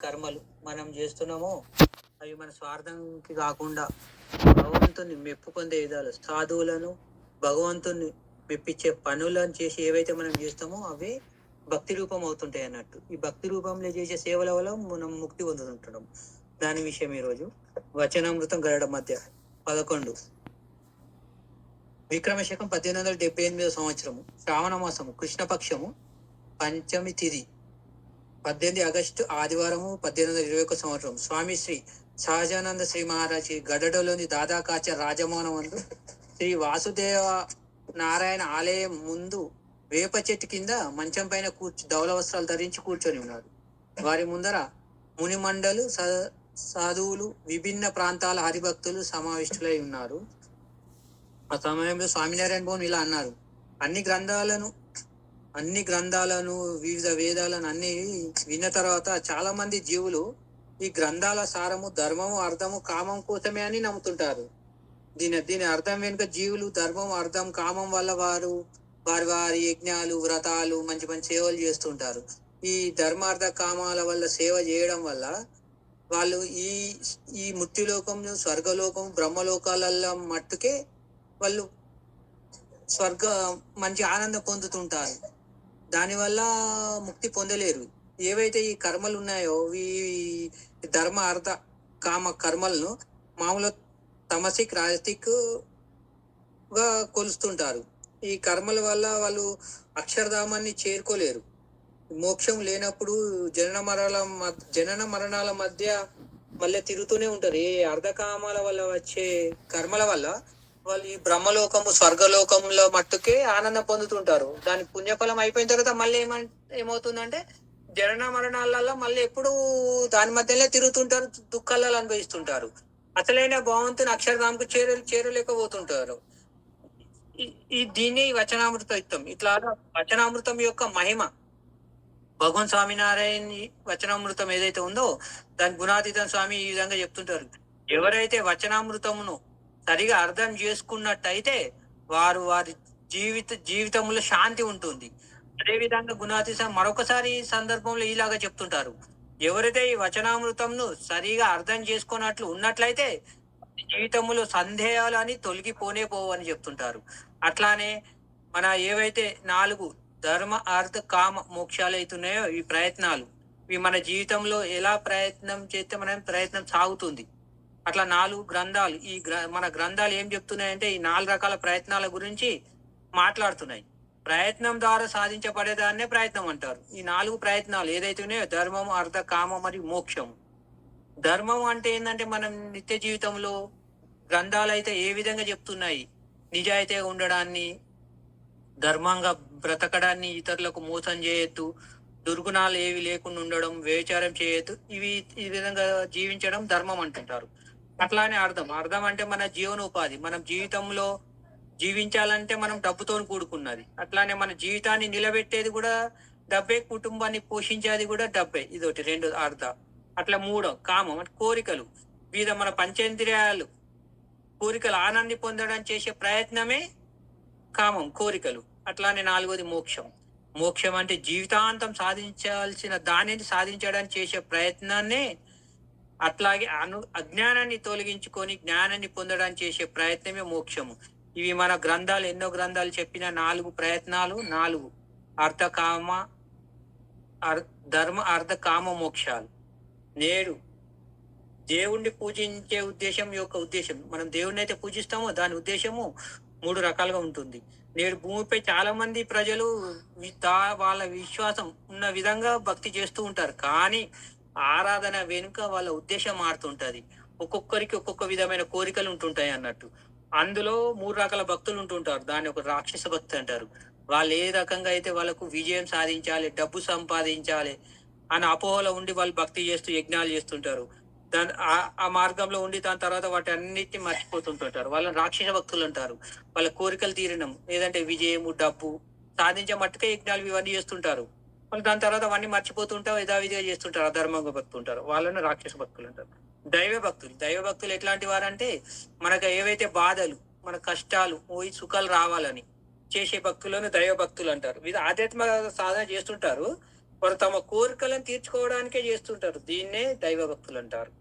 కర్మలు మనం చేస్తున్నామో అవి మన స్వార్థంకి కాకుండా భగవంతుని మెప్పు పొందే విధాలు సాధువులను భగవంతుని మెప్పించే పనులను చేసి ఏవైతే మనం చేస్తామో అవే భక్తి రూపం అవుతుంటాయి అన్నట్టు. ఈ భక్తి రూపంలో చేసే సేవల వల్ల మనం ముక్తి పొందుతుంటాం. దాని విషయం ఈరోజు వచనామృతం గరడ మధ్య 11 విక్రమశకం 1878 సంవత్సరము శ్రావణ మాసము కృష్ణపక్షము పంచమి తిథి 18 ఆగస్టు ఆదివారము 1821 సంవత్సరం స్వామి శ్రీ సహజానంద శ్రీ మహారాజ్ గడడలోని దాదాకాచ రాజమోహనం వందు శ్రీ వాసుదేవ నారాయణ ఆలయం ముందు వేప చెట్టు కింద మంచం పైన ధవల వస్త్రాలు ధరించి కూర్చొని ఉన్నారు. వారి ముందర మునిమండలు సాధువులు విభిన్న ప్రాంతాల హరిభక్తులు సమావిష్టులై ఉన్నారు. ఆ సమయంలో స్వామినారాయణ భవన్ ఇలా అన్నారు: అన్ని గ్రంథాలను వివిధ వేదాలను అన్ని విన్న తర్వాత చాలా మంది జీవులు ఈ గ్రంథాల సారము ధర్మము అర్థము కామం కోసమే అని నమ్ముతుంటారు. దీని అర్థం వెనుక జీవులు ధర్మం అర్థం కామం వల్ల వారి వారి యజ్ఞాలు వ్రతాలు మంచి మంచి సేవలు చేస్తుంటారు. ఈ ధర్మార్థ కామాల వల్ల సేవ చేయడం వల్ల వాళ్ళు ఈ ఈ మృత్యులోకం స్వర్గలోకం బ్రహ్మలోకాలలో మట్టుకే వాళ్ళు మంచి ఆనందం పొందుతుంటారు. దానివల్ల ముక్తి పొందలేరు. ఏవైతే ఈ కర్మలు ఉన్నాయో ఈ ధర్మ అర్థ కామ కర్మలను మామూలు తమసిక్ రాజసిక్ గా కొలుస్తుంటారు. ఈ కర్మల వల్ల వాళ్ళు అక్షరధామాన్ని చేరుకోలేరు. మోక్షం లేనప్పుడు జనన మరణాల మధ్య మళ్ళీ తిరుగుతూనే ఉంటారు. ఈ అర్ధకామాల వల్ల వచ్చే కర్మల వల్ల వాళ్ళు ఈ బ్రహ్మలోకము స్వర్గలోకంలో మట్టుకే ఆనందం పొందుతుంటారు. దాని పుణ్యఫలం అయిపోయిన తర్వాత మళ్ళీ ఏమవుతుందంటే జనన మరణాలలో మళ్ళీ ఎప్పుడు దాని మధ్యలో తిరుగుతుంటారు, దుఃఖాలలో అనుభవిస్తుంటారు. అసలైన భగవంతుని అక్షరధామకు చేరలేకపోతుంటారు. దీన్ని వచనామృతం ఇట్లా వచనామృతం యొక్క మహిమ భగవాన్ స్వామినారాయణ వచనామృతం ఏదైతే ఉందో దాని గుణాతీతం స్వామి ఈ విధంగా చెప్తుంటారు: ఎవరైతే వచనామృతమును సరిగా అర్థం చేసుకున్నట్టయితే వారి జీవితంలో శాంతి ఉంటుంది. అదే విధంగా గుణాతీతం మరొకసారి సందర్భంలో ఇలాగా చెప్తుంటారు: ఎవరైతే ఈ వచనామృతంను సరిగా అర్థం చేసుకున్నట్లు ఉన్నట్లయితే జీవితంలో సందేహాలు అని తొలగిపోనే పోవు అని చెప్తుంటారు. అట్లానే మన ఏవైతే 4 ధర్మ అర్థ కామ మోక్షాలు అవుతున్నాయో ఈ ప్రయత్నాలు ఇవి మన జీవితంలో ఎలా ప్రయత్నం చేస్తే మన ప్రయత్నం సాగుతుంది. అట్లా 4 గ్రంథాలు మన గ్రంథాలు ఏం చెప్తున్నాయంటే ఈ 4 రకాల ప్రయత్నాల గురించి మాట్లాడుతున్నాయి. ప్రయత్నం ద్వారా సాధించబడేదాన్నే ప్రయత్నం అంటారు. ఈ 4 ప్రయత్నాలు ఏదైతే ఉన్నాయో ధర్మము అర్థ కామ మరియు మోక్షము. ధర్మం అంటే ఏంటంటే మనం నిత్య జీవితంలో గ్రంథాలు అయితే ఏ విధంగా చెప్తున్నాయి, నిజాయితీగా ఉండడాన్ని, ధర్మంగా బ్రతకడాన్ని, ఇతరులకు మోసం చేయొద్దు, దుర్గుణాలు ఏవి లేకుండా ఉండడం, వ్యభిచారం చేయొద్దు, ఈ విధంగా జీవించడం ధర్మం అంటుంటారు. అట్లానే అర్థం అంటే మన జీవనోపాధి. మనం జీవితంలో జీవించాలంటే మనం డబ్బుతో కూడుకున్నది. అట్లానే మన జీవితాన్ని నిలబెట్టేది కూడా డబ్బే, కుటుంబాన్ని పోషించేది కూడా డబ్బే. ఇదొకటి 2 అర్థ. అట్లా 3 కామం అంటే కోరికలు. మన పంచేంద్రియాలు కోరికలు ఆనంది పొందడం చేసే ప్రయత్నమే కామం, కోరికలు. అట్లానే 4వది మోక్షం అంటే జీవితాంతం సాధించాల్సిన దానిని సాధించడానికి చేసే ప్రయత్నాన్నే. అట్లాగే అజ్ఞానాన్ని తొలగించుకొని జ్ఞానాన్ని పొందడానికి చేసే ప్రయత్నమే మోక్షము. ఇవి మన గ్రంథాలు ఎన్నో గ్రంథాలు చెప్పిన 4 ప్రయత్నాలు. 4 ధర్మ అర్థ కామ మోక్షాలు. నేడు దేవుణ్ణి పూజించే ఉద్దేశం మనం దేవుణ్ణి అయితే పూజిస్తామో దాని ఉద్దేశము 3 రకాలుగా ఉంటుంది. నేడు భూమిపై చాలా మంది ప్రజలు వాళ్ళ విశ్వాసం ఉన్న విధంగా భక్తి చేస్తూ ఉంటారు. కానీ ఆరాధన వెనుక వాళ్ళ ఉద్దేశం మారుతుంటది. ఒక్కొక్కరికి ఒక్కొక్క విధమైన కోరికలు ఉంటుంటాయి అన్నట్టు. అందులో 3 రకాల భక్తులు ఉంటుంటారు. దాన్ని ఒక రాక్షస భక్తి అంటారు. వాళ్ళు ఏ రకంగా అయితే వాళ్ళకు విజయం సాధించాలి, డబ్బు సంపాదించాలి అని అపోహలో ఉండి వాళ్ళు భక్తి చేస్తూ యజ్ఞాలు చేస్తుంటారు. ఆ మార్గంలో ఉండి దాని తర్వాత వాటి అన్నిటిని మర్చిపోతుంటుంటారు. వాళ్ళని రాక్షస భక్తులు అంటారు. వాళ్ళ కోరికలు తీరడం, లేదంటే విజయము, డబ్బు సాధించే మట్టుకే యజ్ఞాలు ఇవన్నీ చేస్తుంటారు. వాళ్ళు దాని తర్వాత అవన్నీ మర్చిపోతుంటారు, యథావిధిగా చేస్తుంటారు, అధర్మంగా భక్తుంటారు. వాళ్ళని రాక్షస భక్తులు అంటారు. దైవ భక్తులు ఎట్లాంటి వారంటే మనకు ఏవైతే బాధలు, మన కష్టాలు పోయి సుఖాలు రావాలని చేసే భక్తులను దైవ భక్తులు అంటారు. వీరు ఆధ్యాత్మిక సాధన చేస్తుంటారు, వారు తమ కోరికలను తీర్చుకోవడానికే చేస్తుంటారు. దీన్నే దైవ భక్తులు అంటారు.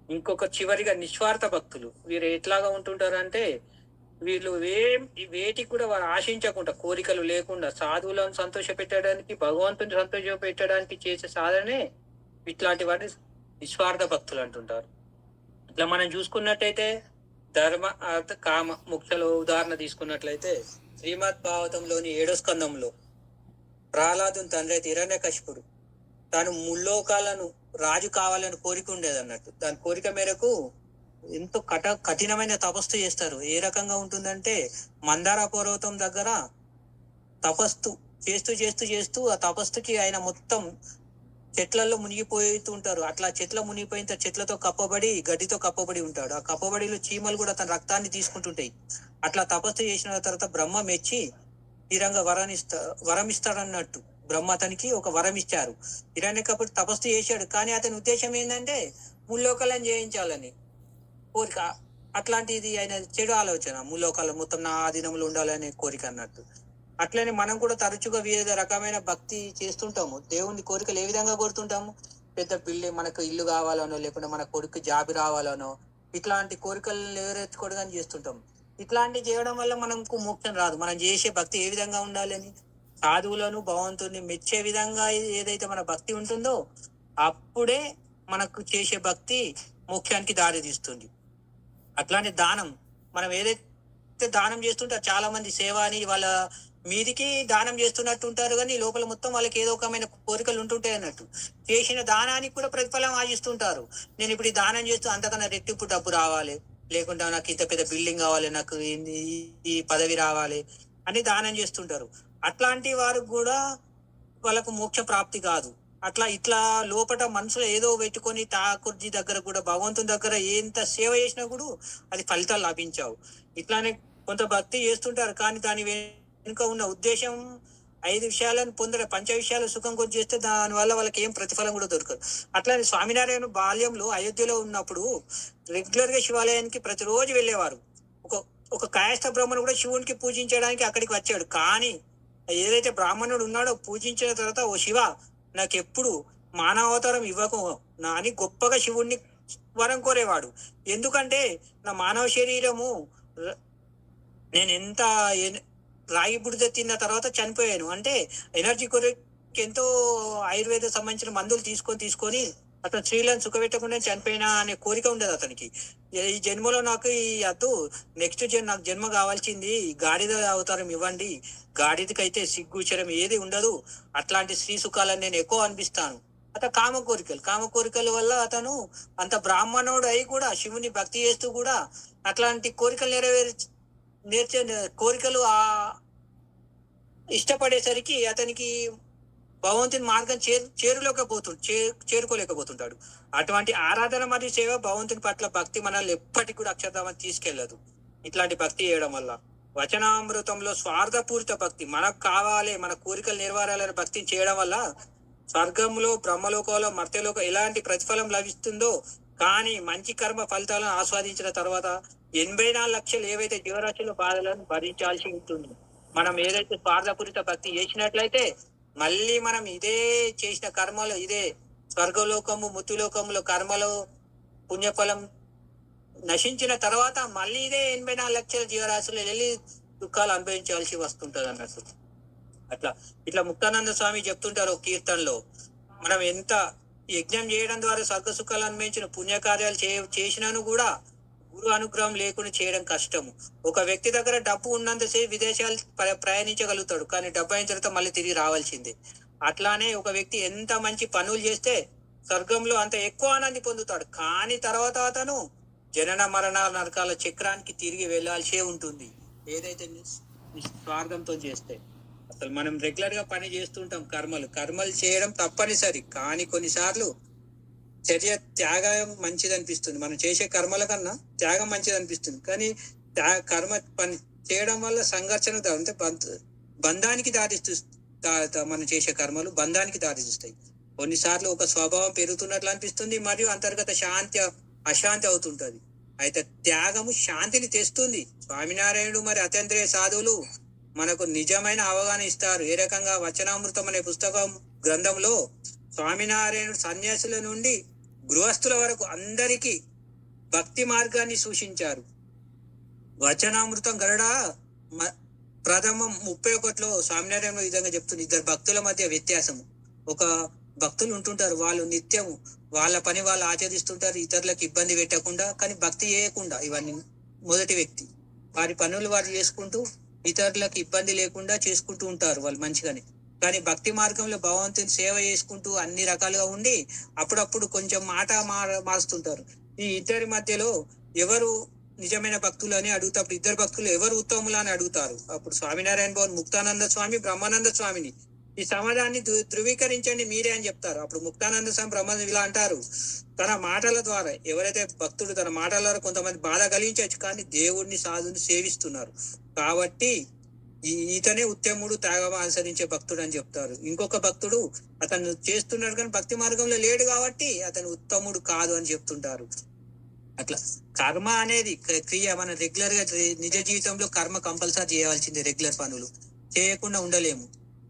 ఇంకొక చివరిగా నిస్వార్థ భక్తులు. వీరు ఎట్లాగా ఉంటుంటారంటే, వీళ్ళు వేటికి కూడా వారు ఆశించకుండా, కోరికలు లేకుండా సాధువులను సంతోషపెట్టడానికి, భగవంతుని సంతోషపెట్టడానికి చేసే సాధనే ఇట్లాంటి వాటిని నిస్వార్థ భక్తులు అంటుంటారు. ఇట్లా మనం చూసుకున్నట్టయితే ధర్మ, అర్థ, కామ, మోక్షలో ఉదాహరణ తీసుకున్నట్లయితే శ్రీమద్ భాగవతంలోని 7వ స్కందంలో ప్రహ్లాదుని తండ్రి అయితే హిరణ్యకశిపుడు తాను ముల్లోకాలను రాజు కావాలని కోరిక ఉండేది అన్నట్టు. దాని కోరిక మేరకు ఎంతో కఠినమైన తపస్సు చేస్తారు. ఏ రకంగా ఉంటుందంటే మందార పర్వతం దగ్గర తపస్సు చేస్తూ చేస్తూ చేస్తూ ఆ తపస్సుకి ఆయన మొత్తం చెట్లలో మునిగిపోతుంటారు. అట్లా చెట్ల మునిగిపోయిన చెట్లతో కప్పబడి, గడ్డితో కప్పబడి ఉంటాడు. ఆ కప్పబడిలో చీమలు కూడా తన రక్తాన్ని తీసుకుంటుంటాయి. అట్లా తపస్సు చేసిన తర్వాత బ్రహ్మ మెచ్చి తీరంగా వరం ఇస్తాడన్నట్టు. బ్రహ్మ అతనికి ఒక వరం ఇచ్చారు. హిరణ్యకశిపుడు తపస్సు చేశాడు, కానీ అతని ఉద్దేశం ఏంటంటే ముల్లోకాలను జయించాలని కోరిక. అట్లాంటిది ఆయన చెడు ఆలోచన. ముల్లోకాలు మొత్తం నా ఆధీనంలో ఉండాలనే కోరిక అన్నట్టు. అట్లనే మనం కూడా తరచుగా వివిధ రకమైన భక్తి చేస్తుంటాము. దేవుని కోరికలు ఏ విధంగా కోరుతుంటాము? పెద్ద బిల్డింగ్, మనకు ఇల్లు కావాలనో, లేకుంటే మన కొడుకు జాబ్ రావాలనో, ఇట్లాంటి కోరికలు నెరవేర్చుకోవడం చేస్తుంటాం. ఇట్లాంటివి చేయడం వల్ల మనకు మోక్షం రాదు. మనం చేసే భక్తి ఏ విధంగా ఉండాలని, సాధువులను భగవంతుని మెచ్చే విధంగా ఏదైతే మన భక్తి ఉంటుందో అప్పుడే మనకు చేసే భక్తి మోక్షానికి దారి తీస్తుంది. అట్లాంటి దానం, మనం ఏదైతే దానం చేస్తుంటారు, చాలా మంది సేవ అని వాళ్ళ మీదికి దానం చేస్తున్నట్టు ఉంటారు, కానీ లోపల మొత్తం వాళ్ళకి ఏదో ఒకమైన కోరికలు ఉంటుంటాయి అన్నట్టు. చేసిన దానానికి కూడా ప్రతిఫలం ఆశిస్తుంటారు. నేను ఇప్పుడు ఈ దానం చేస్తూ అంతకన్నా రెట్టింపు డబ్బు రావాలి, లేకుంటే నాకు ఇంత పెద్ద బిల్డింగ్ కావాలి, నాకు ఈ పదవి రావాలి అని దానం చేస్తుంటారు. అట్లాంటి వారు కూడా వాళ్ళకు మోక్ష ప్రాప్తి కాదు. అట్లా ఇట్లా లోపల మనసులో ఏదో పెట్టుకొని ఠాకూర్జీ దగ్గర కూడా, భగవంతుని దగ్గర ఎంత సేవ చేసినా కూడా అది ఫలితాలు లభించావు. ఇట్లానే కొంత భక్తి చేస్తుంటారు, కానీ దాని వెనుక ఉన్న ఉద్దేశం 5 విషయాలను పొందడం, పంచ విషయాలు సుఖం కొద్ది చేస్తే దాని వల్ల వాళ్ళకి ఏం ప్రతిఫలం కూడా దొరకదు. అట్లానే స్వామినారాయణ బాల్యంలో అయోధ్యలో ఉన్నప్పుడు రెగ్యులర్ గా శివాలయానికి ప్రతిరోజు వెళ్ళేవారు. ఒక ఒక కాయస్థ బ్రాహ్మణుడు కూడా శివునికి పూజించడానికి అక్కడికి వచ్చాడు. కానీ ఏదైతే బ్రాహ్మణుడు ఉన్నాడో పూజించిన తర్వాత, ఓ శివ, నాకు ఎప్పుడు మానవావతారం ఇవ్వకు నా అని గొప్పగా శివుణ్ణి వరం కోరేవాడు. ఎందుకంటే నా మానవ శరీరము నేను ఎంత రాగి బుడిద తిన్న తర్వాత చనిపోయాను అంటే ఎనర్జీ కొరకు ఎంతో ఆయుర్వేద సంబంధించిన మందులు తీసుకొని అతను స్త్రీలను సుఖపెట్టకుండా చనిపోయినా అనే కోరిక ఉండదు అతనికి. ఈ జన్మలో నాకు ఈ అద్దు, నెక్స్ట్ నాకు జన్మ కావాల్సింది గాడిద అవతారం ఇవ్వండి, గాడిదకైతే సిగ్గుచరం ఏది ఉండదు, అట్లాంటి స్త్రీ సుఖాలను నేను ఎక్కువ అనిపిస్తాను. అతను కామ కోరికల వల్ల అతను అంత బ్రాహ్మణుడు అయి కూడా శివుని భక్తి చేస్తూ కూడా అట్లాంటి కోరికలు నేర్చే కోరికలు ఇష్టపడేసరికి అతనికి భగవంతుని మార్గం చేరుకోలేకపోతుంటాడు. అటువంటి ఆరాధన మరియు సేవ భగవంతుని పట్ల భక్తి మనల్ని ఎప్పటికి కూడా అక్షరధామని తీసుకెళ్లదు. ఇట్లాంటి భక్తి చేయడం వల్ల వచనామృతంలో స్వార్థపూరిత భక్తి, మనకు కావాలి, మన కోరికలు నెరవేరాలని భక్తిని చేయడం వల్ల స్వర్గంలో, బ్రహ్మలోకంలో, మర్త్యలోకం ఎలాంటి ప్రతిఫలం లభిస్తుందో, కానీ మంచి కర్మ ఫలితాలను ఆస్వాదించిన తర్వాత 84 లక్షలు ఏవైతే జీవరాశుల బాధలను భరించాల్సి ఉంటుంది. మనం ఏదైతే స్వార్థపూరిత భక్తి చేసినట్లయితే మళ్ళీ మనం ఇదే చేసిన కర్మలు, ఇదే స్వర్గలోకము, మృత్యులోకములో కర్మలో పుణ్యఫలం నశించిన తర్వాత మళ్ళీ ఇదే 84 లక్షల జీవరాశులు వెళ్ళి దుఃఖాలు అనుభవించాల్సి వస్తుంటది అన్నట్టు. ఇట్లా ముక్తానంద స్వామి చెప్తుంటారు ఒక కీర్తనలో, మనం ఎంత యజ్ఞం చేయడం ద్వారా స్వర్గ సుఖాలు అనుభవించిన పుణ్యకార్యాలు చేసినాను కూడా గురు అనుగ్రహం లేకుండా చేయడం కష్టము. ఒక వ్యక్తి దగ్గర డబ్బు ఉన్నంతసేపు విదేశాలు ప్రయాణించగలుగుతాడు, కానీ డబ్బు అయిన తర్వాత మళ్ళీ తిరిగి రావాల్సిందే. అట్లానే ఒక వ్యక్తి ఎంత మంచి పనులు చేస్తే స్వర్గంలో అంత ఎక్కువ ఆనంది పొందుతాడు, కానీ తర్వాత అతను జనన మరణాల నరకాల చక్రానికి తిరిగి వెళ్లాల్సే ఉంటుంది ఏదైతే స్వార్థంతో చేస్తే. అసలు మనం రెగ్యులర్ గా పని చేస్తుంటాం, కర్మలు చేయడం తప్పనిసరి, కానీ కొన్నిసార్లు చర్య త్యాగం మంచిది అనిపిస్తుంది. మనం చేసే కర్మల కన్నా త్యాగం మంచిది అనిపిస్తుంది, కానీ కర్మ పని చేయడం వల్ల సంఘర్షణ, అంటే బంధానికి మనం చేసే కర్మలు బంధానికి దారితీస్తాయి. కొన్నిసార్లు ఒక స్వభావం పెరుగుతున్నట్లు అనిపిస్తుంది, మరియు అంతర్గత అశాంతి అవుతుంటది. అయితే త్యాగము శాంతిని తెస్తుంది. స్వామినారాయణుడు మరి అతీంద్రియ సాధువులు మనకు నిజమైన అవగాహన ఇస్తారు. ఏ రకంగా వచనామృతం అనే పుస్తకం గ్రంథంలో స్వామినారాయణుడు సన్యాసుల నుండి గృహస్థుల వరకు అందరికీ భక్తి మార్గాన్ని సూచించారు. వచనామృతం గరడ ప్రథమం 31లో స్వామినారాయణ ఈ విధంగా చెప్తుంది. ఇద్దరు భక్తుల మధ్య వ్యత్యాసము. ఒక భక్తులు ఉంటుంటారు, వాళ్ళు నిత్యము వాళ్ళ పని వాళ్ళు ఆచరిస్తుంటారు, ఇతరులకు ఇబ్బంది పెట్టకుండా, కానీ భక్తి చేయకుండా. ఇవన్నీ మొదటి వ్యక్తి వారి పనులు వారు చేసుకుంటూ ఇతరులకు ఇబ్బంది లేకుండా చేసుకుంటూ ఉంటారు వాళ్ళు మంచిగానే. కానీ భక్తి మార్గంలో భగవంతుని సేవ చేసుకుంటూ అన్ని రకాలుగా ఉండి అప్పుడప్పుడు కొంచెం మాట మారుస్తుంటారు. ఈ ఇద్దరి మధ్యలో ఎవరు నిజమైన భక్తులు అని అడుగుతారు. ఇద్దరు భక్తులు ఎవరు ఉత్తములు అని అడుగుతారు. అప్పుడు స్వామినారాయణ భవన్ ముక్తానంద స్వామి బ్రహ్మానంద స్వామిని ఈ సమాధాన్ని ధృవీకరించండి మీరే అని చెప్తారు. అప్పుడు ముక్తానంద స్వామి బ్రహ్మానంద ఇలా అంటారు, తన మాటల ద్వారా ఎవరైతే భక్తుడు తన మాటల ద్వారా కొంతమంది బాధ కలిగించవచ్చు, కానీ దేవుడిని సాధుని సేవిస్తున్నారు కాబట్టి ఈతనే ఉత్తముడు త్యాగం అనుసరించే భక్తుడు అని చెప్తారు. ఇంకొక భక్తుడు అతను చేస్తున్నాడు కానీ భక్తి మార్గంలో లేడు కాబట్టి అతను ఉత్తముడు కాదు అని చెప్తుంటారు. అట్లా కర్మ అనేది క్రియ మన రెగ్యులర్ గా నిజ జీవితంలో కర్మ కంపల్సరీ చేయవలసిందే. రెగ్యులర్ పనులు చేయకుండా ఉండలేము,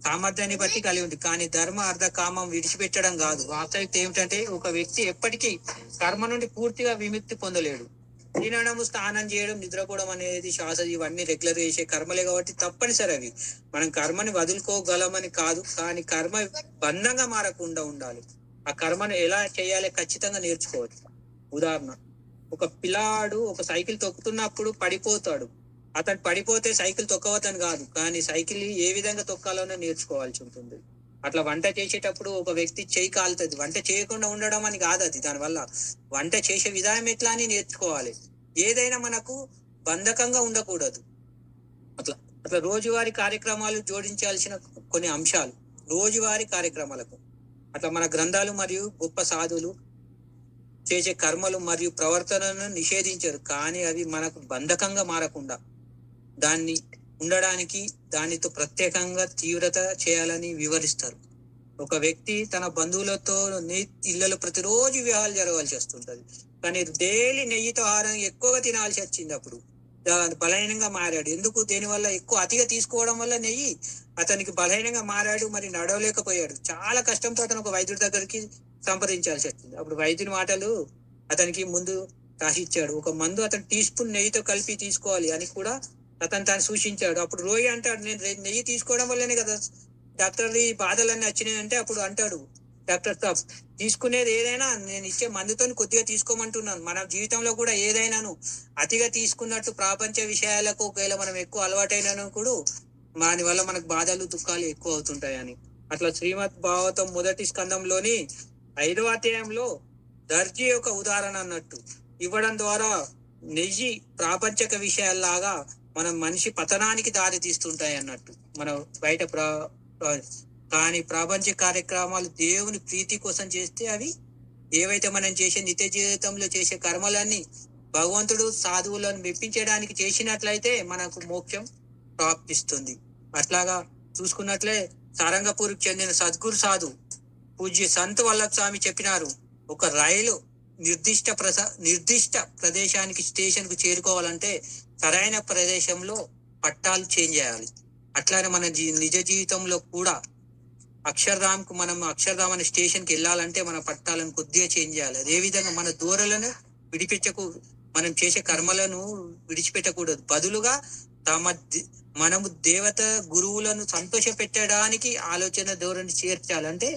సామర్థ్యాన్ని బట్టి కలిగి ఉంది. కానీ ధర్మ అర్థ కామం విడిచిపెట్టడం కాదు. వాస్తవికత ఏమిటంటే ఒక వ్యక్తి ఎప్పటికీ కర్మ నుండి పూర్తిగా విముక్తి పొందలేడు. తినడం, స్నానం చేయడం, నిద్రపోవడం అనేది శ్వాస ఇవన్నీ రెగ్యులర్ చేసే కర్మలే కాబట్టి తప్పనిసరి అవి. మనం కర్మని వదులుకోగలమని కాదు, కానీ కర్మ బంధంగా మారకుండా ఉండాలి. ఆ కర్మను ఎలా చేయాలి ఖచ్చితంగా నేర్చుకోవచ్చు. ఉదాహరణ, ఒక పిల్లాడు ఒక సైకిల్ తొక్కుతున్నప్పుడు పడిపోతాడు. అతను పడిపోతే సైకిల్ తొక్కవద్దని కాదు, కానీ సైకిల్ ఏ విధంగా తొక్కాలోనే నేర్చుకోవాల్సి ఉంటుంది. అట్లా వంట చేసేటప్పుడు ఒక వ్యక్తి చేయి కాలుతుంది, వంట చేయకుండా ఉండడం అని కాదు అది. దానివల్ల వంట చేసే విధానం ఎట్లా అని నేర్చుకోవాలి. ఏదైనా మనకు బంధకంగా ఉండకూడదు. అట్లా అట్లా రోజువారీ కార్యక్రమాలు జోడించాల్సిన కొన్ని అంశాలు రోజువారీ కార్యక్రమాలకు. అట్లా మన గ్రంథాలు మరియు గొప్ప సాధువులు చేసే కర్మలు మరియు ప్రవర్తనను నిషేధించారు, కానీ అవి మనకు బంధకంగా మారకుండా దాన్ని ఉండడానికి దానితో ప్రత్యేకంగా తీవ్రత చేయాలని వివరిస్తారు. ఒక వ్యక్తి తన బంధువులతో ఇళ్లలో ప్రతిరోజు వివాహాలు జరగాల్సి వస్తుంటది, కానీ డైలీ నెయ్యితో ఆహారం ఎక్కువగా తినాల్సి వచ్చింది. అప్పుడు బలహీనంగా మారాడు. ఎందుకు? దేనివల్ల ఎక్కువ అతిగా తీసుకోవడం వల్ల నెయ్యి అతనికి బలహీనంగా మారాడు, మరి నడవలేకపోయాడు. చాలా కష్టంతో అతను ఒక వైద్యుడి దగ్గరికి సంప్రదించాల్సి వచ్చింది. అప్పుడు వైద్యుని మాటలు అతనికి ముందు రాసిచ్చాడు. ఒక మందు అతను టీ స్పూన్ నెయ్యితో కలిపి తీసుకోవాలి అని కూడా అతను తాను సూచించాడు. అప్పుడు రోగి అంటాడు, నేను నెయ్యి తీసుకోవడం వల్లనే కదా డాక్టర్ ఈ బాధలన్నీ వచ్చినాయి అంటే, అప్పుడు అంటాడు డాక్టర్ సాబ్, తీసుకునేది ఏదైనా నేను ఇచ్చే మందుతో కొద్దిగా తీసుకోమంటున్నాను. మన జీవితంలో కూడా ఏదైనాను అతిగా తీసుకున్నట్టు ప్రపంచ విషయాలకు ఒకవేళ మనం ఎక్కువ అలవాటైనా కూడా దాని వల్ల మనకు బాధలు దుఃఖాలు ఎక్కువ అవుతుంటాయని. అట్లా శ్రీమద్ భాగవతం మొదటి స్కందంలోని 5వ అధ్యాయంలో దర్జీ యొక్క ఉదాహరణ అన్నట్టు ఇవ్వడం ద్వారా నెయ్యి ప్రాపంచక విషయాల్లాగా మనం మనిషి పతనానికి దారి తీస్తుంటాయి అన్నట్టు. మనం బయట కానీ ప్రాపంచిక కార్యక్రమాలు దేవుని ప్రీతి కోసం చేస్తే అవి ఏవైతే మనం చేసే నిత్య జీవితంలో చేసే కర్మలన్నీ భగవంతుడు సాధువులను మెప్పించడానికి చేసినట్లయితే మనకు మోక్షం ప్రాప్తిస్తుంది. అట్లాగా చూసుకున్నట్లే సారంగపూర్కి చెందిన సద్గురు సాధు పూజ్య సంత్ వల్లభ స్వామి చెప్పినారు, ఒక రైలు నిర్దిష్ట ప్రదేశానికి స్టేషన్ కు చేరుకోవాలంటే సరైన ప్రదేశంలో పట్టాలు చేంజ్ చేయాలి. అట్లానే మన నిజ జీవితంలో కూడా మనం అక్షరధామ్ అనే స్టేషన్ కి వెళ్ళాలంటే మన పట్టాలను కొద్దిగా చేంజ్ చేయాలి. అదే విధంగా మన దూరలను మనం చేసే కర్మలను విడిచిపెట్టకూడదు. బదులుగా మనము దేవత గురువులను సంతోష పెట్టడానికి ఆలోచన ధోరణి చేర్చాలంటే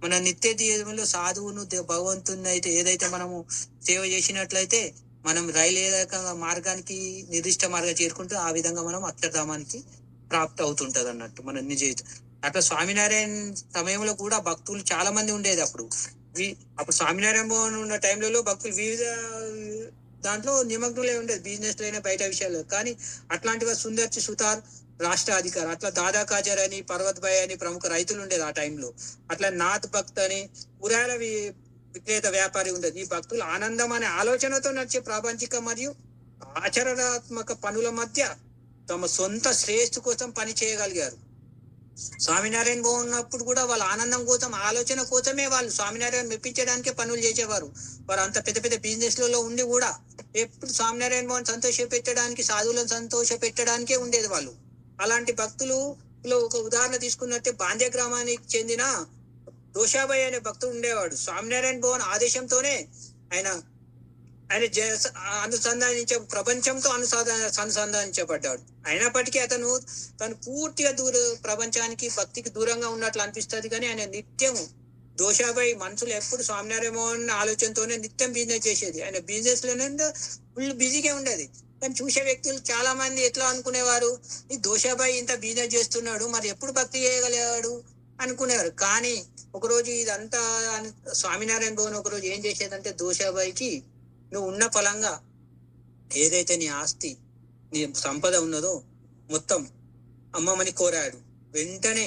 మన నిత్య జీవితంలో సాధువును భగవంతుని అయితే ఏదైతే మనము సేవ చేసినట్లయితే మనం రైలు ఏదైతే మార్గానికి నిర్దిష్ట మార్గం చేరుకుంటూ ఆ విధంగా మనం అక్షరధామానికి ప్రాప్తి అవుతుంటది అన్నట్టు మన నిజ. అట్లా స్వామినారాయణ సమయంలో కూడా భక్తులు చాలా మంది ఉండేది. అప్పుడు స్వామినారాయణ ఉన్న టైంలలో భక్తులు వివిధ దాంట్లో నిమగ్నులే ఉండేది, బిజినెస్ లైనా బయట విషయాలు. కానీ అట్లాంటివి సుందర్చి సుతార్ రాష్ట్ర అధికారి, అట్లా దాదా కాజర్ అని పర్వత్ భాయ్ అని ప్రముఖ రైతులు ఉండేది ఆ టైంలో. అట్లా నాథ్ భక్త్ అని కూరగాయల విక్రేత వ్యాపారి ఉండేది. ఈ భక్తులు ఆనందం అనే ఆలోచనతో నడిచే ప్రాపంచిక మరియు ఆచరణాత్మక పనుల మధ్య తమ సొంత శ్రేయస్సు కోసం పని చేయగలిగారు. స్వామినారాయణ ఉన్నప్పుడు కూడా వాళ్ళ ఆనందం కోసం ఆలోచన కోసమే వాళ్ళు స్వామినారాయణ మెప్పించడానికే పనులు చేసేవారు. వారు అంత పెద్ద పెద్ద బిజినెస్ లలో ఉండి కూడా ఎప్పుడు స్వామినారాయణ భవన్ సంతోష పెట్టడానికి సాధువులను సంతోష పెట్టడానికే ఉండేది వాళ్ళు. అలాంటి భక్తులు ఒక ఉదాహరణ తీసుకున్నట్టే బాంద్య గ్రామానికి చెందిన దోషాబాయి అనే భక్తుడు ఉండేవాడు. స్వామినారాయణ భవన్ ఆదేశంతోనే ఆయన ఆయన ప్రపంచంతో అనుసంధానించబడ్డాడు. అయినప్పటికీ అతను తను పూర్తిగా ప్రపంచానికి భక్తికి దూరంగా ఉన్నట్లు అనిపిస్తుంది. కానీ ఆయన నిత్యం దోషాబాయి మనసులో ఎప్పుడు స్వామినారాయణ మోహన్ ఆలోచనతోనే నిత్యం బిజినెస్ చేసేది. ఆయన బిజినెస్ లోనే ఫుల్ బిజీగా ఉండేది. కానీ చూసే వ్యక్తులు చాలా మంది ఎట్లా అనుకునేవారు, ఈ దోషాబాయి ఇంత బిజినెస్ చేస్తున్నాడు, మరి ఎప్పుడు భక్తి చేయగలిగాడు అనుకునేవారు. కానీ ఒకరోజు ఇదంతా స్వామినారాయణ భవన్ ఒకరోజు ఏం చేసేదంటే, దోషాబాయికి నువ్వు ఉన్న ఫలంగా ఏదైతే నీ ఆస్తి నీ సంపద ఉన్నదో మొత్తం అమ్మమని కోరాడు. వెంటనే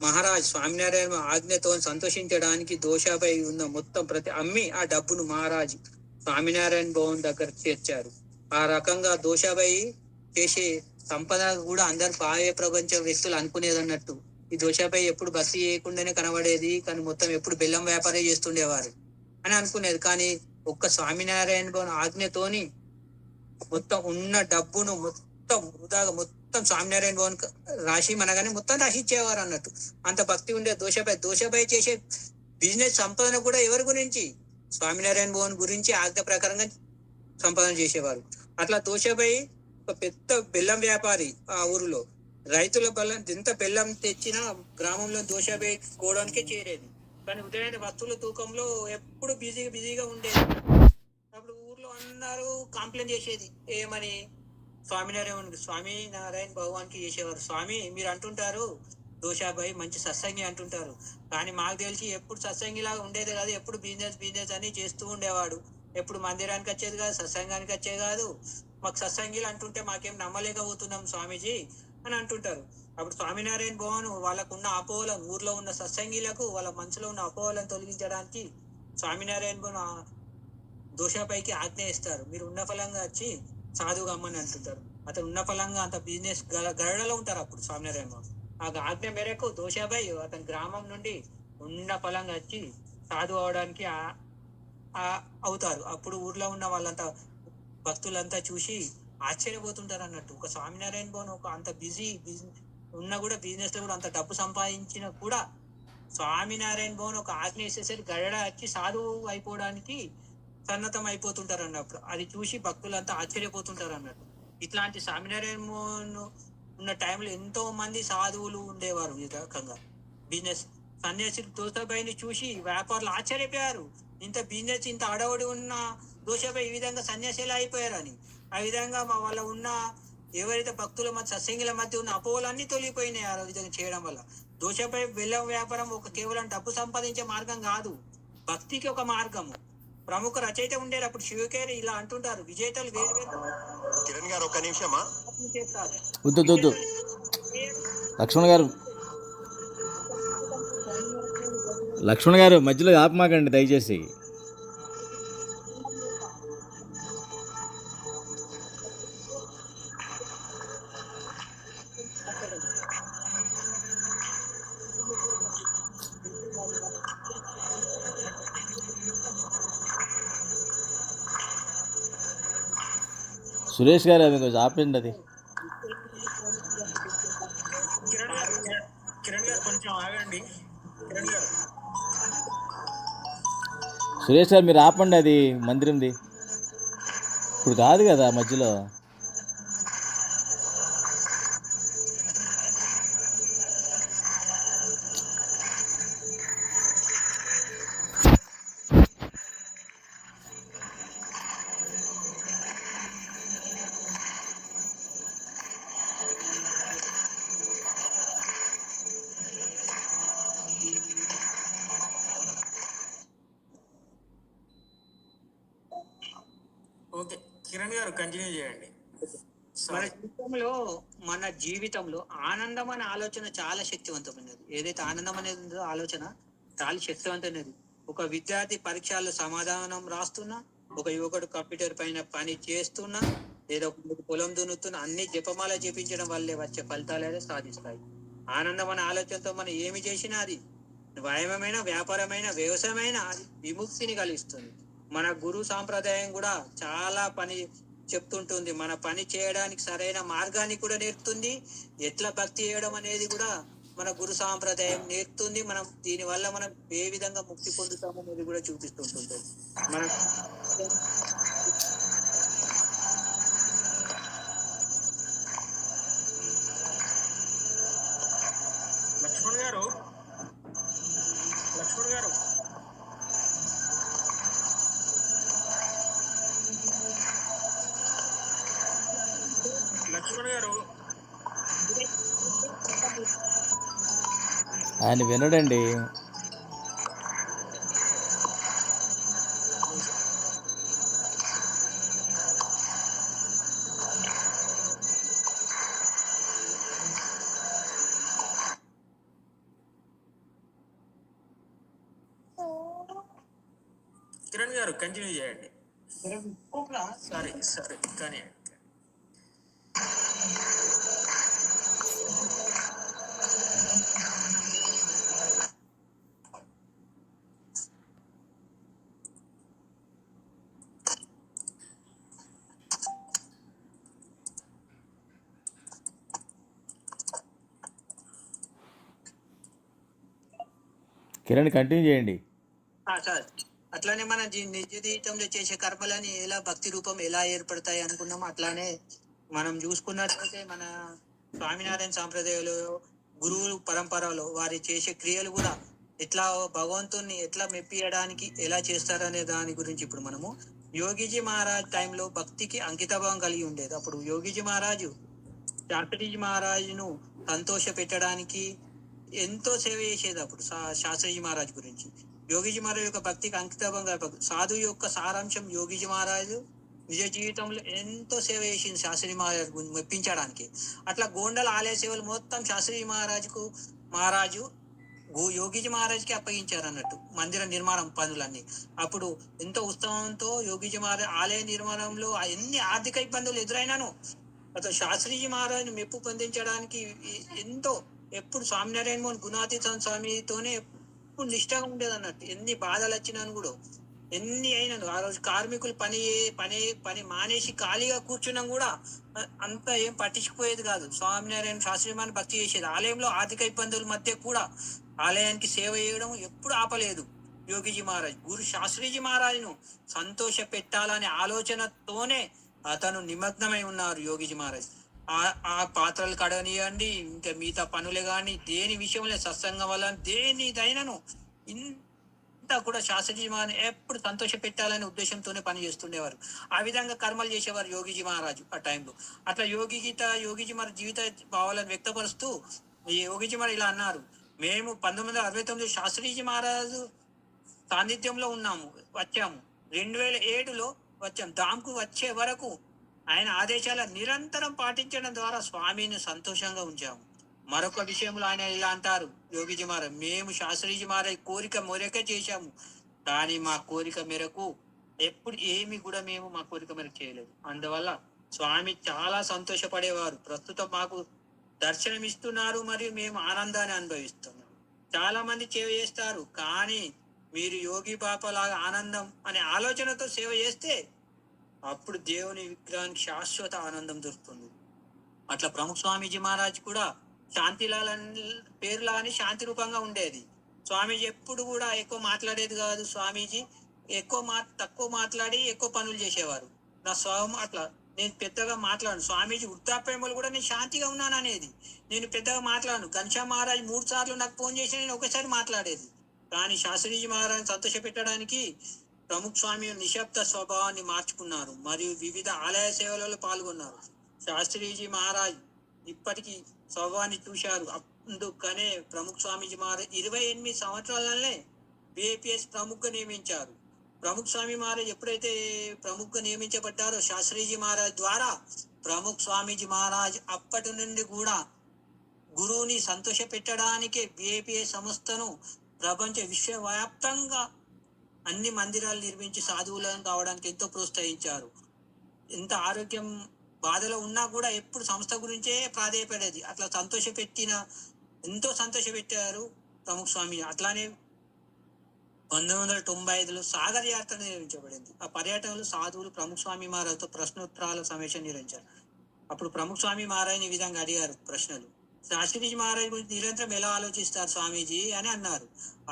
మహారాజ్ స్వామినారాయణ ఆజ్ఞతో సంతోషించడానికి దోషాబాయి ఉన్న మొత్తం అమ్మి ఆ డబ్బును మహారాజ్ స్వామినారాయణ భవన్ దగ్గర చేర్చారు. ఆ రకంగా దోషాబాయి చేసే సంపద కూడా అందరు బాహ్య ప్రపంచ వ్యక్తులు అనుకునేది అన్నట్టు. ఈ దోషాబాయి ఎప్పుడు భక్తి చేయకుండానే కనబడేది, కానీ మొత్తం ఎప్పుడు బెల్లం వ్యాపారం చేస్తుండేవారు అని అనుకునేది. కానీ ఒక్క స్వామినారాయణ భవన్ ఆజ్ఞతోని మొత్తం ఉన్న డబ్బును మొత్తం వృధాగా మొత్తం స్వామినారాయణ భవన్ రాశి మనగానే మొత్తం రాసి ఇచ్చేవారు అన్నట్టు. అంత భక్తి ఉండే దోషాబాయి చేసే బిజినెస్ సంపాదన కూడా ఎవరి గురించి, స్వామినారాయణ భవన్ గురించి ఆజ్ఞ ప్రకారంగా సంపాదన చేసేవారు. అట్లా దోషాబాయి ఒక పెద్ద బెల్లం వ్యాపారి. ఆ ఊరిలో రైతుల బెల్లం ఎంత బెల్లం తెచ్చినా గ్రామంలో దోషాబాయి గోడౌన్కే చేరేది. కానీ ఉదయాన్నే వస్తువుల తూకంలో ఎప్పుడు బిజీగా ఉండేది. అప్పుడు ఊర్లో అందరూ కంప్లైంట్ చేసేది, ఏమని, స్వామినారాయణ భగవాన్కి చేసేవారు. స్వామి, మీరు అంటుంటారు దోషాబాయి మంచి సత్సంగి అంటుంటారు, కానీ మాకు తెలిసి ఎప్పుడు సత్సంగిలాగా ఉండేది కాదు, ఎప్పుడు బిజినెస్ అని చేస్తూ ఉండేవాడు. ఎప్పుడు మందిరానికి వచ్చేది కాదు, సత్సంగానికి వచ్చేది కాదు. మాకు సత్సంగిలు అంటుంటే మాకేం నమ్మలేకపోతున్నాం స్వామీజీ అని అంటుంటారు. అప్పుడు స్వామినారాయణ భవన్ వాళ్ళకున్న అపోహలను, ఊర్లో ఉన్న సత్సంగిలకు వాళ్ళ మనసులో ఉన్న అపోహలను తొలగించడానికి స్వామినారాయణ భవన్ దోషాబాయికి ఆజ్ఞ ఇస్తారు. మీరు ఉన్న ఫలంగా వచ్చి సాధువుగా అమ్మని అంటుంటారు. అతను ఉన్న ఫలంగా అంత బిజినెస్ గరడలో ఉంటారు అప్పుడు స్వామినారాయణ భవన్. ఆ ఆజ్ఞ మేరకు దోషాబాయి అతని గ్రామం నుండి ఉన్న ఫలంగా వచ్చి సాధువు అవడానికి అవుతారు. అప్పుడు ఊర్లో ఉన్న వాళ్ళంతా భక్తులంతా చూసి ఆశ్చర్యపోతుంటారు అన్నట్టు. ఒక స్వామినారాయణ భవన్ ఒక అంత బిజీ ఉన్నా కూడా, బిజినెస్ లో కూడా అంత డబ్బు సంపాదించినా కూడా, స్వామినారాయణ భవన్ ఒక ఆజ్ఞ వేసేసరికి గరడ వచ్చి సాధువు అయిపోవడానికి సన్నతం అయిపోతుంటారు అన్నప్పుడు. అది చూసి భక్తులంతా ఆశ్చర్యపోతుంటారు అన్నట్టు. ఇట్లాంటి స్వామినారాయణ భవన్ ఉన్న టైంలో ఎంతో మంది సాధువులు ఉండేవారు. ఈ రకంగా బిజినెస్ సన్యాసి దోషాబాయిని చూసి వ్యాపారులు ఆశ్చర్యపోయారు. ఇంత బిజినెస్ ఇంత అడవుడి ఉన్న దోషాబాయి ఈ విధంగా సన్యాసిలా అయిపోయారని. ఆ విధంగా మా వాళ్ళ ఉన్న ఎవరైతే భక్తుల మధ్య సత్సంగుల మధ్య ఉన్న అపోహలన్నీ తొలిగిపోయినాయి ఆ విధంగా చేయడం వల్ల. దోషాబాయి బెల్లం వ్యాపారం ఒక కేవలం డబ్బు సంపాదించే మార్గం కాదు, భక్తికి ఒక మార్గము. ప్రముఖ రచయిత ఉండేది అప్పుడు శివకేరి ఇలా అంటుంటారు, విజేతలు వేరు వేరు. కిరణ్ గారు ఒక్క నిమిషమా, వద్దు లక్ష్మణ్ గారు మధ్యలో ఆపమాకండి దయచేసి. సురేష్ గారు అది కొంచెం ఆపండి. అది సురేష్ గారు మీరు ఆపండి, అది మందిరంది ఇప్పుడు కాదు కదా మధ్యలో. ఓకే కిరణ్ గారు కంటిన్యూ చేయండి. మన జీవితంలో ఆనందం అనే ఆలోచన చాలా శక్తివంతమైనది. ఏదైతే ఆనందం అనేది ఉందో ఆలోచన చాలా శక్తివంతమైనది. ఒక విద్యార్థి పరీక్షల్లో సమాధానం రాస్తున్నా, ఒక యువకుడు కంప్యూటర్ పైన పని చేస్తున్నా, లేదా పొలం దున్నుతున్నా, అన్ని జపమాల జపించడం వల్లే వచ్చే ఫలితాలే సాధిస్తాయి. ఆనందం అనే ఆలోచనతో మనం ఏమి చేసినా, అది వ్యాయామమైన, వ్యాపారమైన, వ్యవసాయమైన, అది విముక్తిని కలిగిస్తుంది. మన గురు సాంప్రదాయం కూడా చాలా పని చెప్తుంటుంది. మన పని చేయడానికి సరైన మార్గాన్ని కూడా నేర్పుతుంది. ఎట్లా భక్తి చేయడం అనేది కూడా మన గురు సాంప్రదాయం నేర్పుతుంది. మనం దీని వల్ల మనం ఏ విధంగా ముక్తి పొందుతామో అనేది కూడా చూపిస్తుంటుంది. మనం లక్ష్మణ్ గారు, లక్ష్మణ్ గారు, లక్ష్మణ్ గారు, ఆయన వినడండి. కిరణ్ గారు కంటిన్యూ చేయండి. సరే సరే కానీ కిరణ్ కంటిన్యూ చేయండి. సార్ అట్లానే మన నిజ జీవితంలో చేసే కర్మలని ఎలా భక్తి రూపం ఎలా ఏర్పడతాయి అనుకున్నామో అట్లానే మనం చూసుకున్నట్లయితే మన స్వామినారాయణ సాంప్రదాయంలో గురువులు పరంపరలో వారి చేసే క్రియలు కూడా ఎట్లా భగవంతుణ్ణి ఎట్లా మెప్పియడానికి ఎలా చేస్తారనే దాని గురించి ఇప్పుడు మనము యోగిజీ మహారాజ్ టైంలో భక్తికి అంకితభావం కలిగి ఉండేది. అప్పుడు యోగిజీ మహారాజు శాస్త్రీజీ మహారాజును సంతోష పెట్టడానికి ఎంతో సేవ చేసేది. అప్పుడు శాస్త్రీజీ మహారాజ్ గురించి యోగిజీ మహారాజ్ యొక్క భక్తికి అంకితభంగా సాధు యొక్క సారాంశం యోగిజీ మహారాజు నిజ జీవితంలో ఎంతో సేవ చేసింది శాస్త్రీ మహారాజు మెప్పించడానికి. అట్లా గోండల ఆలయ సేవలు మొత్తం శాస్త్రీ మహారాజు యోగిజీ మహారాజ్కి అప్పగించారు అన్నట్టు మందిర నిర్మాణం పనులన్నీ. అప్పుడు ఎంతో ఉత్సవంతో యోగిజీ మహారాజ్ ఆలయ నిర్మాణంలో ఎన్ని ఆర్థిక ఇబ్బందులు ఎదురైనాను అతను శాస్త్రీజీ మహారాజుని మెప్పు పొందించడానికి ఎంతో ఎప్పుడు స్వామినారాయణ మోహన్ గుణాతీత స్వామితోనే ఎప్పుడు నిష్ఠగా ఉండేది అన్నట్టు. ఎన్ని బాధలు వచ్చినాను కూడా ఎన్ని అయినాను. ఆ రోజు కార్మికులు పని మానేసి ఖాళీగా కూర్చున్నాం కూడా అంత ఏం పట్టించుకుపోయేది కాదు. స్వామినారాయణ శాస్త్రీ మహారాజ్ భక్తి చేసేది. ఆలయంలో ఆర్థిక ఇబ్బందుల మధ్య కూడా ఆలయానికి సేవ చేయడం ఎప్పుడు ఆపలేదు యోగిజీ మహారాజ్. గురు శాస్త్రీజీ మహారాజ్ను సంతోష పెట్టాలనే ఆలోచనతోనే అతను నిమగ్నమై ఉన్నారు యోగిజీ మహారాజ్. ఆ పాత్రలు కడగనియండి, ఇంకా మిగతా పనులే కానీ దేని విషయంలో సత్సంగం వల్ల దేనిదైనాను ఇంత కూడా శాస్త్రీజీ మహారాజ్ ఎప్పుడు సంతోష పెట్టాలనే ఉద్దేశంతోనే పని చేస్తుండేవారు. ఆ విధంగా కర్మలు చేసేవారు యోగిజీ మహారాజు ఆ టైంలో. అట్లా యోగిజీ మహారాజ్ జీవిత భావాలను వ్యక్తపరుస్తూ ఈ యోగిజీ మహారాజ్ ఇలా అన్నారు: మేము 1969 శాస్త్రీజీ మహారాజు సాన్నిధ్యంలో వచ్చాము. 2007లో వచ్చాం. ధామ్కు వచ్చే వరకు ఆయన ఆదేశాల నిరంతరం పాటించడం ద్వారా స్వామిని సంతోషంగా ఉంచాము. మరొక విషయంలో ఆయన ఇలా అంటారు యోగిజీ మహారాజ్: మేము శాస్త్రీజీ మహారాజ్ కోరిక మేరకే చేశాము, కానీ మా కోరిక మేరకు ఎప్పుడు ఏమి కూడా మేము మా కోరిక మేరకు చేయలేదు. అందువల్ల స్వామి చాలా సంతోషపడేవారు. ప్రస్తుతం మాకు దర్శనమిస్తున్నారు మరియు మేము ఆనందాన్ని అనుభవిస్తున్నాం. చాలా మంది సేవ చేస్తారు, కానీ మీరు యోగి పాపలాగా ఆనందం అనే ఆలోచనతో సేవ చేస్తే అప్పుడు దేవుని విగ్రహానికి శాశ్వత ఆనందం దొరుకుతుంది. అట్లా ప్రముఖ స్వామీజీ మహారాజ్ కూడా శాంతిలాల్ పేరులాని శాంతి రూపంగా ఉండేది. స్వామీజీ ఎప్పుడు కూడా ఎక్కువ మాట్లాడేది కాదు. స్వామీజీ తక్కువ మాట్లాడి ఎక్కువ పనులు చేసేవారు. నా స్వభావం అట్లా. నేను పెద్దగా మాట్లాడను. స్వామీజీ వృద్ధాప్యంలో కూడా నేను శాంతిగా ఉన్నాను అనేది. నేను పెద్దగా మాట్లాడను. ఘనశ్యామ్ మహారాజ్ 3 సార్లు నాకు ఫోన్ చేసి నేను ఒకసారి మాట్లాడేది. కానీ శాస్త్రీజీ మహారాజ్ సంతోష పెట్టడానికి ప్రముఖ స్వామి నిశ్శబ్ద స్వభావాన్ని మార్చుకున్నారు మరియు వివిధ ఆలయ సేవలలో పాల్గొన్నారు. శాస్త్రీజీ మహారాజ్ ఇప్పటికీ స్వభావాన్ని చూశారు. అందుకనే ప్రముఖ స్వామీజీ మహారాజ్ 28 సంవత్సరాలనే BAPS ప్రముఖగా నియమించారు. ప్రముఖ స్వామి మహారాజ్ ఎప్పుడైతే ప్రముఖగా నియమించబడ్డారో శాస్త్రీజీ మహారాజ్ ద్వారా ప్రముఖ స్వామీజీ మహారాజ్ అప్పటి నుండి కూడా గురువుని సంతోష పెట్టడానికే BAPS సంస్థను ప్రపంచ విశ్వవ్యాప్తంగా అన్ని మందిరాలు నిర్మించి సాధువులను కావడానికి ఎంతో ప్రోత్సహించారు. ఎంత ఆరోగ్యం బాధలో ఉన్నా కూడా ఎప్పుడు సంస్థ గురించే ప్రాధేయపడేది. అట్లా ఎంతో సంతోష పెట్టారు ప్రముఖ స్వామి. అట్లానే 1995లో సాగర్ యాత్ర నిర్వహించబడింది. ఆ పర్యటనలో సాధువులు ప్రముఖ స్వామి మహారాజ్తో ప్రశ్నోత్తరాల సమావేశం నిర్వహించారు. అప్పుడు ప్రముఖ స్వామి మహారాజ్ ఈ విధంగా అడిగారు ప్రశ్నలు: శాస్త్రీజీ మహారాజ్ గురించి నిరంతరం ఎలా ఆలోచిస్తారు స్వామీజీ అని అన్నారు.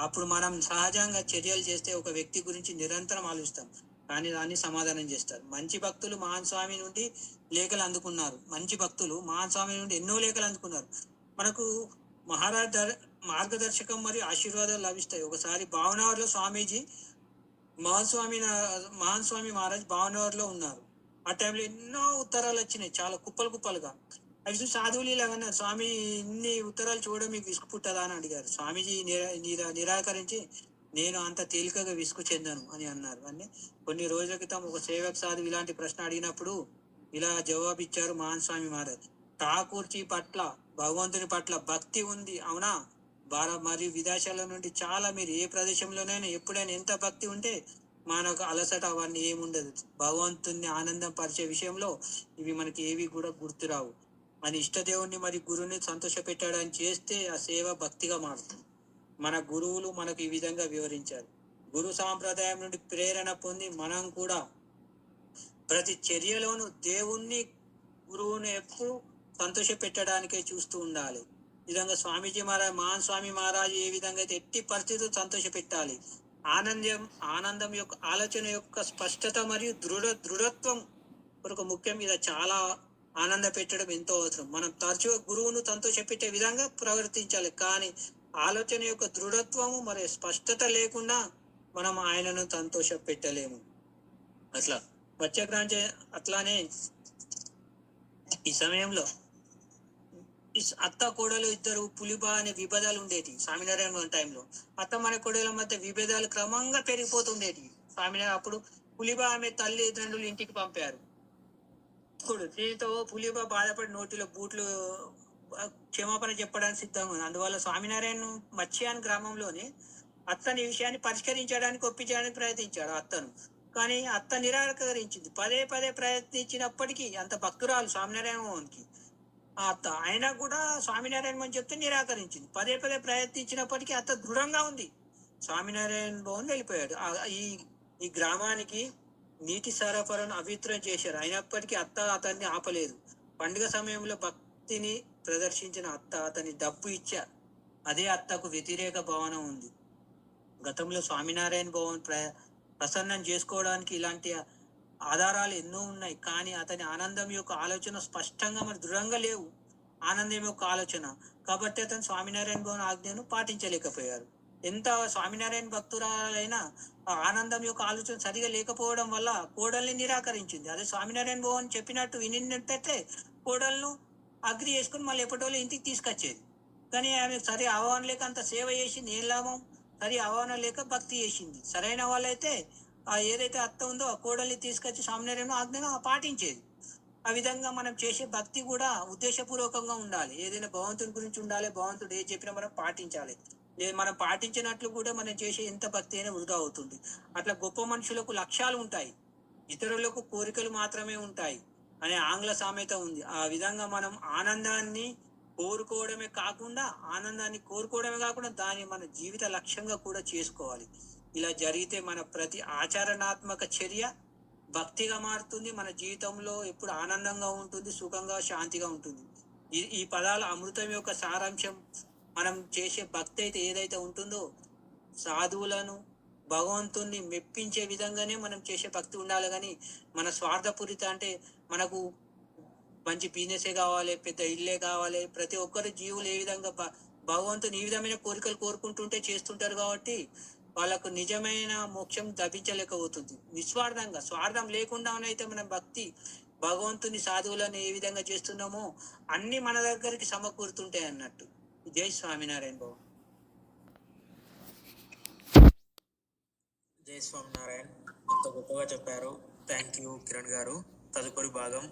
అప్పుడు మనం సహజంగా చర్యలు చేస్తే ఒక వ్యక్తి గురించి నిరంతరం ఆలోచిస్తాం, కానీ దాన్ని సమాధానం చేస్తారు. మంచి భక్తులు మహాన్ స్వామి నుండి లేఖలు అందుకున్నారు. మంచి భక్తులు మహాన్ స్వామి నుండి ఎన్నో లేఖలు అందుకున్నారు. మనకు మహారాజ్ మార్గదర్శకం మరియు ఆశీర్వాదాలు లభిస్తాయి. ఒకసారి భావనగర్లో స్వామీజీ మహాన్ స్వామి మహారాజ్ భావనగర్లో ఉన్నారు. ఆ టైంలో ఎన్నో ఉత్తరాలు వచ్చినాయి, చాలా కుప్పలు కుప్పలుగా. అవి చూసి సాధువులు ఇలాగన్నారు, స్వామి ఇన్ని ఉత్తరాలు చూడడం మీకు విసుగు పుట్టదా అని అడిగారు. స్వామీజీ నిరాకరించి, నేను అంత తేలికగా విసుగు చెందను అని అన్నారు. అని కొన్ని రోజుల క్రితం ఒక సేవక సాధువు ఇలాంటి ప్రశ్న అడిగినప్పుడు ఇలా జవాబిచ్చారు మహాన్ స్వామి మహారాజ్. ఠాకూర్జీ పట్ల, భగవంతుని పట్ల భక్తి ఉంది అవునా, భారత్ మరియు విదేశాల నుండి చాలా, మీరు ఏ ప్రదేశంలోనైనా ఎప్పుడైనా ఎంత భక్తి ఉంటే మనకు అలసట అవన్నీ ఏముండదు. భగవంతుని ఆనందం పరిచే విషయంలో ఇవి మనకి ఏవి కూడా గుర్తురావు. మన ఇష్టదేవుణ్ణి మరియు గురువుని సంతోష పెట్టడానికి చేస్తే ఆ సేవ భక్తిగా మారుతుంది. మన గురువులు మనకు ఈ విధంగా వివరించారు. గురు సాంప్రదాయం నుండి ప్రేరణ పొంది మనం కూడా ప్రతి చర్యలోనూ దేవుణ్ణి, గురువుని ఎప్పుడు సంతోష పెట్టడానికే చూస్తూ ఉండాలి. ఈ విధంగా స్వామీజీ మహారాజ్, మహాన్ స్వామి మహారాజ్ ఏ విధంగా అయితే ఎట్టి పరిస్థితులు సంతోష పెట్టాలి. ఆనందం యొక్క ఆలోచన యొక్క స్పష్టత మరియు దృఢత్వం కొరకు ముఖ్యం. ఇది చాలా ఆనంద పెట్టడం ఎంతో అవసరం. మనం తరచుగా గురువును సంతోష పెట్టే విధంగా ప్రవర్తించాలి, కానీ ఆలోచన యొక్క దృఢత్వము మరియు స్పష్టత లేకుండా మనం ఆయనను సంతోష పెట్టలేము. అట్లా వచ్చక్రాంతి అట్లానే ఈ సమయంలో అత్త కోడలు ఇద్దరు పులిబా అనే విభేదాలు ఉండేటి స్వామినారాయణ టైంలో. అత్త మన కోడల మధ్య విభేదాలు క్రమంగా పెరిగిపోతుండేటి. స్వామినారాయణ అప్పుడు పులిబా ఆమె తల్లిదండ్రులు ఇంటికి పంపారు. దీంతో పులిబా బాధపడి నోటిలో బూట్లు క్షమాపణ చెప్పడానికి సిద్ధంగా ఉంది. అందువల్ల స్వామినారాయణ మత్స్యాన్ గ్రామంలోని అత్తని విషయాన్ని పరిష్కరించడానికి ఒప్పించడానికి ప్రయత్నించాడు అత్తను. కానీ అత్త నిరాకరించింది. పదే పదే ప్రయత్నించినప్పటికీ, అంత భక్తురాలు స్వామినారాయణ మోహన్కి ఆ అత్త, అయినా కూడా స్వామినారాయణ మోహన్ చెప్తే నిరాకరించింది. పదే పదే ప్రయత్నించినప్పటికీ అత్త దృఢంగా ఉంది. స్వామినారాయణ మోహన్ వెళ్ళిపోయాడు. ఈ గ్రామానికి నీటి సరఫరాను అవిత్రం చేశారు. అయినప్పటికీ అత్త అతన్ని ఆపలేదు. పండుగ సమయంలో భక్తిని ప్రదర్శించిన అత్త అతని డబ్బు ఇచ్చారు. అదే అత్తకు వ్యతిరేక భావన ఉంది. గతంలో స్వామినారాయణ భవన్ ప్రసన్నం చేసుకోవడానికి ఇలాంటి ఆధారాలు ఎన్నో ఉన్నాయి, కానీ అతని ఆనందం యొక్క ఆలోచన స్పష్టంగా మరి దృఢంగా లేవు. ఆనందం యొక్క ఆలోచన కాబట్టి అతను స్వామినారాయణ భవన్ ఆజ్ఞను పాటించలేకపోయారు. ఎంత స్వామినారాయణ భక్తురాలైనా ఆ ఆనందం యొక్క ఆలోచన సరిగా లేకపోవడం వల్ల కోడల్ని నిరాకరించింది. అదే స్వామినారాయణ భవన్ చెప్పినట్టు వినినట్టయితే కోడలను అగ్రి చేసుకుని మళ్ళీ ఎప్పటిలో ఇంటికి తీసుకొచ్చేది. కానీ ఆమె సరి ఆహ్వానం లేక అంత సేవ చేసింది, ఏం లాభం? సరి ఆహ్వానం లేక భక్తి చేసింది. సరైన వాళ్ళైతే ఆ ఏదైతే అత్త ఉందో ఆ కోడల్ని తీసుకొచ్చి స్వామినారాయణ ఆజ్ఞగా పాటించేది. ఆ విధంగా మనం చేసే భక్తి కూడా ఉద్దేశపూర్వకంగా ఉండాలి. ఏదైనా భగవంతుని గురించి ఉండాలి, భగవంతుడు ఏది చెప్పినా మనం పాటించాలి. లేదు మనం పాటించినట్లు కూడా మనం చేసే ఎంత భక్తి అయినా వృధా అవుతుంది. అట్లా గొప్ప మనుషులకు లక్ష్యాలు ఉంటాయి, ఇతరులకు కోరికలు మాత్రమే ఉంటాయి అనే ఆంగ్ల సామెత ఉంది. ఆ విధంగా మనం ఆనందాన్ని కోరుకోవడమే కాకుండా దాన్ని మన జీవిత లక్ష్యంగా కూడా చేసుకోవాలి. ఇలా జరిగితే మన ప్రతి ఆచరణాత్మక చర్య భక్తిగా మారుతుంది. మన జీవితంలో ఎప్పుడు ఆనందంగా ఉంటుంది, సుఖంగా, శాంతిగా ఉంటుంది. ఈ పదాల అమృతం యొక్క సారాంశం మనం చేసే భక్తి అయితే ఏదైతే ఉంటుందో, సాధువులను, భగవంతుణ్ణి మెప్పించే విధంగానే మనం చేసే భక్తి ఉండాలి. కానీ మన స్వార్థపూరిత అంటే మనకు మంచి బిజినెసే కావాలి, పెద్ద ఇల్లే కావాలి. ప్రతి ఒక్కరు జీవులు ఏ విధంగా భగవంతుని ఈ విధమైన కోరికలు కోరుకుంటుంటే చేస్తుంటారు కాబట్టి వాళ్ళకు నిజమైన మోక్షం లభించలేకపోతుంది. నిస్వార్థంగా, స్వార్థం లేకుండానైతే మన భక్తి భగవంతుని, సాధువులను ఏ విధంగా చేస్తున్నామో అన్ని మన దగ్గరికి సమకూరుతుంటాయి అన్నట్టు. జై స్వామినారాయణ బాబు. జై స్వామినారాయణ. ఎంత గొప్పగా చెప్పారు. థ్యాంక్ యూ కిరణ్ గారు. తదుపరి భాగం